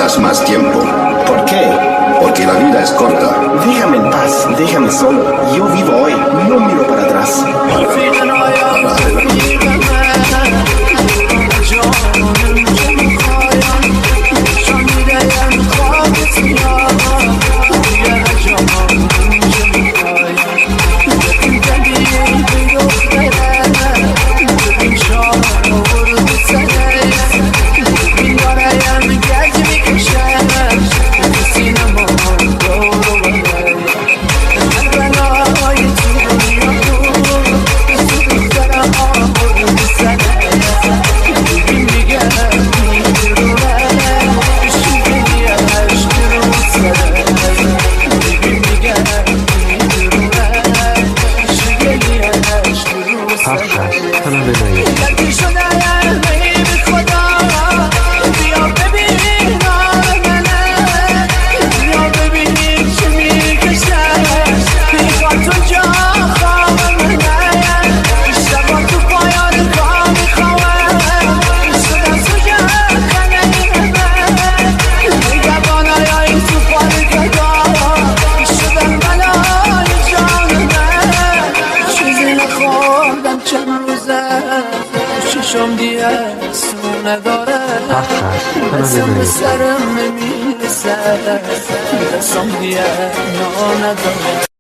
pierdas más tiempo. ¿Por qué? Porque la vida es corta. Déjame en paz, déjame solo. Yo vivo hoy, no miro para atrás. شم دیگه سو نداره دستم به سرم نمیرسه دستم دیگه نا نداره